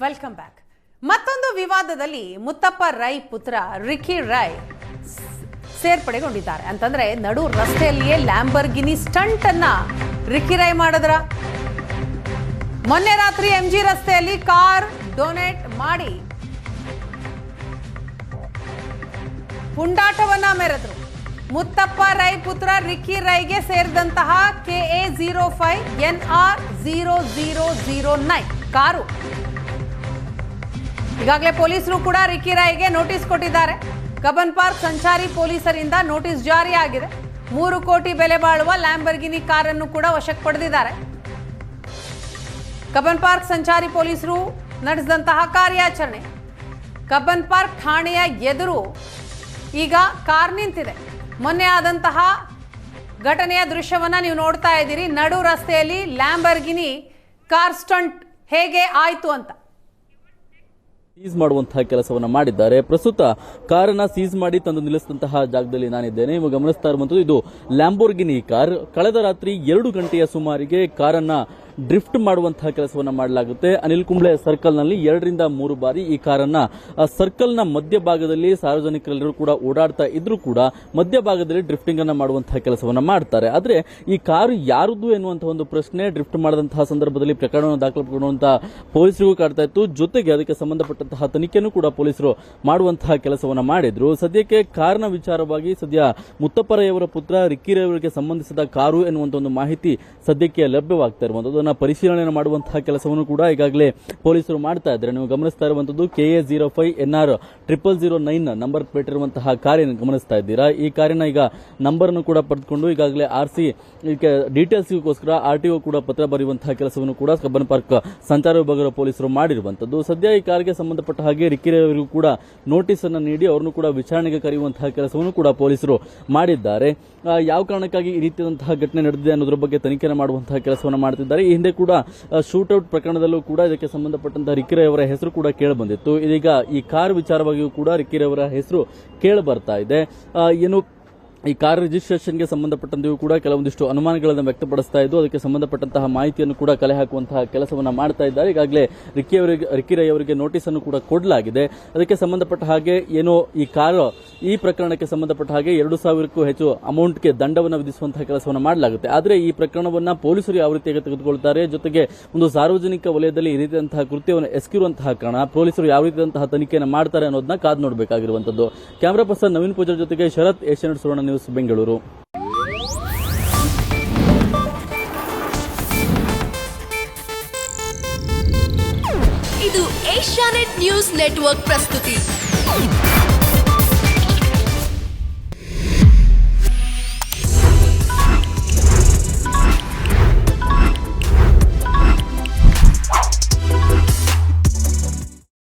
Welcome back. ಮತ್ತೊಂದು ವಿವಾದದಲ್ಲಿ ಮುತ್ತಪ್ಪ ರೈ ಪುತ್ರ Ricky Rai ಸೇರ್ಪಡೆಗೊಂಡಿದ್ದಾರೆ. ಅಂತಂದ್ರೆ ನಡು ರಸ್ತೆಯಲ್ಲಿಯೇ ಲ್ಯಾಂಬರ್ಗಿನಿ ಸ್ಟಂಟ್ ಅನ್ನ ರಿಕ್ಕಿ ರೈ ಮಾಡಿದ್ರ. ಮೊನ್ನೆ ರಾತ್ರಿ MG ರಸ್ತೆಯಲ್ಲಿ ಕಾರ್ ಡೊನೇಟ್ ಮಾಡಿ ಪುಂಡಾಟವನ್ನ ಮೆರೆದ್ರು. ಮುತ್ತಪ್ಪ ರೈ ಪುತ್ರ ರಿಕ್ಕಿ ರೈಗೆ ಸೇರಿದಂತಹ KA05 NR 0009 ಕಾರು. ಈಗಾಗಲೇ ಪೊಲೀಸರು ಕೂಡ ರಿಕ್ಕಿ ರೈಗೆ ನೋಟಿಸ್ ಕೊಟ್ಟಿದ್ದಾರೆ. ಕಬ್ಬನ್ ಪಾರ್ಕ್ ಸಂಚಾರಿ ಪೊಲೀಸರಿಂದ ನೋಟಿಸ್ ಜಾರಿಯಾಗಿದೆ. 3 ಕೋಟಿ ಬೆಲೆ ಬಾಳುವ ಲ್ಯಾಂಬರ್ಗಿನಿ ಕಾರನ್ನು ಕೂಡ ವಶಕ್ಕೆ ಪಡೆದಿದ್ದಾರೆ. ಕಬ್ಬನ್ ಪಾರ್ಕ್ ಸಂಚಾರಿ ಪೊಲೀಸರು ನಡೆಸಿದಂತಹ ಕಾರ್ಯಾಚರಣೆ. ಕಬ್ಬನ್ ಪಾರ್ಕ್ ಠಾಣೆಯ ಎದುರು ಈಗ ಕಾರ್ ನಿಂತಿದೆ. ಮೊನ್ನೆ ಆದಂತಹ ಘಟನೆಯ ದೃಶ್ಯವನ್ನ ನೀವು ನೋಡ್ತಾ ಇದ್ದೀರಿ. ನಡು ರಸ್ತೆಯಲ್ಲಿ ಲ್ಯಾಂಬರ್ಗಿನಿ ಕಾರ್ ಸ್ಟಂಟ್ ಹೇಗೆ ಆಯ್ತು ಅಂತ ಸೀಸ್ ಮಾಡುವಂತಹ ಕೆಲಸವನ್ನ ಮಾಡಿದ್ದಾರೆ. ಪ್ರಸ್ತುತ ಕಾರನ್ನ ಸೀಸ್ ಮಾಡಿ ತಂದು ನಿಲ್ಲಿಸಿದಂತಹ ಜಾಗದಲ್ಲಿ ನಾನಿದ್ದೇನೆ. ನೀವು ಗಮನಿಸ್ತಾ ಇರುವಂತದ್ದು ಇದು ಲ್ಯಾಂಬೋರ್ಗಿನಿ ಕಾರ್. ಕಳೆದ ರಾತ್ರಿ 2 ಗಂಟೆಯ ಸುಮಾರಿಗೆ ಕಾರನ್ನ ಡ್ರಿಫ್ಟ್ ಮಾಡುವಂತಹ ಕೆಲಸವನ್ನ ಮಾಡಲಾಗುತ್ತೆ. ಅನಿಲ್ ಕುಂಬ್ಳೆ ಸರ್ಕಲ್ ನಲ್ಲಿ 2 ರಿಂದ 3 ಬಾರಿ ಈ ಕಾರನ್ನ ಸರ್ಕಲ್ ನ ಮಧ್ಯಭಾಗದಲ್ಲಿ ಸಾರ್ವಜನಿಕರೆಲ್ಲರೂ ಕೂಡ ಓಡಾಡ್ತಾ ಇದ್ರೂ ಕೂಡ ಮಧ್ಯಭಾಗದಲ್ಲಿ ಡ್ರಿಫ್ಟಿಂಗ್ ಅನ್ನ ಮಾಡುವಂತಹ ಕೆಲಸವನ್ನ ಮಾಡ್ತಾರೆ. ಆದ್ರೆ ಈ ಕಾರು ಯಾರದ್ದು ಎನ್ನುವಂತಹ ಒಂದು ಪ್ರಶ್ನೆ ಡ್ರಿಫ್ಟ್ ಮಾಡದಂತಹ ಸಂದರ್ಭದಲ್ಲಿ ಪ್ರಕರಣವನ್ನು ದಾಖಲಿಸಿಕೊಳ್ಳುವಂತಹ ಪೊಲೀಸರಿಗೂ ಕಾಡ್ತಾ ಇತ್ತು. ಜೊತೆಗೆ ಅದಕ್ಕೆ ಸಂಬಂಧಪಟ್ಟಂತಹ ತನಿಖೆಯನ್ನು ಕೂಡ ಪೊಲೀಸರು ಮಾಡುವಂತಹ ಕೆಲಸವನ್ನ ಮಾಡಿದ್ರು. ಸದ್ಯಕ್ಕೆ ಕಾರಿನ ವಿಚಾರವಾಗಿ ಸದ್ಯ ಮುತ್ತಪ್ಪ ರೈ ಅವರ ಪುತ್ರ ರಿಕ್ಕಿ ರೈ ಅವರಿಗೆ ಸಂಬಂಧಿಸಿದ ಕಾರು ಎನ್ನುವಂತಹ ಒಂದು ಮಾಹಿತಿ ಸದ್ಯಕ್ಕೆ ಲಭ್ಯವಾಗ್ತಾ ಇರುವಂತದ್ದು. ಪರಿಶೀಲನೆ ಮಾಡುವಂತಹ ಕೆಲಸವನ್ನು ಕೂಡ ಈಗಾಗಲೇ ಪೊಲೀಸರು ಮಾಡ್ತಾ ಇದ್ದಾರೆ. ನೀವು ಗಮನಿಸ್ತಾ ಇರುವಂತದ್ದು KA05 NR 0009 ನಂಬರ್ ಪ್ಲೇಟ್ ಇರುವಂತಹ ಕಾರಿನ ಗಮನಿಸ್ತಾ ಇದ್ದೀರಾ. ಈ ಕಾರಿನ ಈಗ ನಂಬರ್ ಅನ್ನು ಕೂಡ ಪಡೆದುಕೊಂಡು ಈಗಾಗಲೇ RC ಡೀಟೇಲ್ಸ್ಗೋಸ್ಕರ RTO ಕೂಡ ಪತ್ರ ಬರೆಯುವಂತಹ ಕೆಲಸವನ್ನು ಕೂಡ ಕಬ್ಬನ್ ಪಾರ್ಕ್ ಸಂಚಾರ ವಿಭಾಗದ ಪೊಲೀಸರು ಮಾಡಿರುವಂತದ್ದು. ಸದ್ಯ ಈ ಕಾರಿಗೆ ಸಂಬಂಧಪಟ್ಟ ಹಾಗೆ ರಿಕ್ಕಿ ರೈ ಅವರಿಗೂ ಕೂಡ ನೋಟಿಸ್ ಅನ್ನು ನೀಡಿ ಅವರನ್ನು ಕೂಡ ವಿಚಾರಣೆಗೆ ಕರೆಯುವಂತಹ ಕೆಲಸವನ್ನು ಕೂಡ ಪೊಲೀಸರು ಮಾಡಿದ್ದಾರೆ. ಯಾವ ಕಾರಣಕ್ಕಾಗಿ ಈ ರೀತಿಯಾದಂತಹ ಘಟನೆ ನಡೆದಿದೆ ಅನ್ನೋದ್ರ ಬಗ್ಗೆ ತನಿಖೆ ಮಾಡುವಂತಹ ಕೆಲಸವನ್ನು ಮಾಡುತ್ತಿದ್ದಾರೆ. ಈ ಹಿಂದೆ ಕೂಡ ಶೂಟ್ಔಟ್ ಪ್ರಕರಣದಲ್ಲೂ ಕೂಡ ಇದಕ್ಕೆ ಸಂಬಂಧಪಟ್ಟಂತಹ ರಿಕ್ಕಿ ರೈ ಅವರ ಹೆಸರು ಕೂಡ ಕೇಳಿ ಬಂದಿತ್ತು. ಇದೀಗ ಈ ಕಾರ್ ವಿಚಾರವಾಗಿಯೂ ಕೂಡ ರಿಕ್ಕಿ ರೈ ಅವರ ಹೆಸರು ಕೇಳಿ ಬರ್ತಾ ಇದೆ. ಏನು ಈ ಕಾರ್ ರಿಜಿಸ್ಟ್ರೇಷನ್ಗೆ ಸಂಬಂಧಪಟ್ಟಂತೆಯೂ ಕೂಡ ಕೆಲವೊಂದಿಷ್ಟು ಅನುಮಾನಗಳನ್ನು ವ್ಯಕ್ತಪಡಿಸ್ತಾ ಇದ್ದು ಅದಕ್ಕೆ ಸಂಬಂಧಪಟ್ಟಂತಹ ಮಾಹಿತಿಯನ್ನು ಕೂಡ ಕಲೆ ಹಾಕುವಂತಹ ಕೆಲಸವನ್ನ ಮಾಡ್ತಾ ಇದ್ದಾರೆ. ಈಗಾಗಲೇ ರಿಕ್ಕಿ ರೈ ಅವರಿಗೆ ನೋಟಿಸ್ ಅನ್ನು ಕೂಡ ಕೊಡಲಾಗಿದೆ. ಅದಕ್ಕೆ ಸಂಬಂಧಪಟ್ಟ ಹಾಗೆ ಏನು ಈ ಪ್ರಕರಣಕ್ಕೆ ಸಂಬಂಧಪಟ್ಟ ಹಾಗೆ 2,000ಕ್ಕೂ ಹೆಚ್ಚು ಅಮೌಂಟ್ಗೆ ದಂಡವನ್ನು ವಿಧಿಸುವಂತಹ ಕೆಲಸವನ್ನು ಮಾಡಲಾಗುತ್ತೆ. ಆದರೆ ಈ ಪ್ರಕರಣವನ್ನ ಪೊಲೀಸರು ಯಾವ ರೀತಿಯಾಗಿ ತೆಗೆದುಕೊಳ್ತಾರೆ, ಜೊತೆಗೆ ಒಂದು ಸಾರ್ವಜನಿಕ ವಲಯದಲ್ಲಿ ಈ ರೀತಿಯಂತಹ ಕೃತ್ಯವನ್ನು ಎಸಗಿರುವಂತಹ ಕಾರಣ ಪೊಲೀಸರು ಯಾವ ರೀತಿಯಂತಹ ತನಿಖೆಯನ್ನು ಮಾಡ್ತಾರೆ ಅನ್ನೋದನ್ನ ಕಾದು ನೋಡಬೇಕಾಗಿರುವಂತದ್ದು. ಕ್ಯಾಮರಾ ಪರ್ಸನ್ ನವೀನ್ ಪೂಜಾರ್ ಜೊತೆಗೆ ಶರತ್, ಏಷ್ಯಾನೆಟ್ ಸುವರ್ಣ ನ್ಯೂಸ್, ಬೆಂಗಳೂರು. ಇದು ಏಷ್ಯಾನೆಟ್ ನ್ಯೂಸ್ ನೆಟ್ವರ್ಕ್ ಪ್ರಸ್ತುತಿ.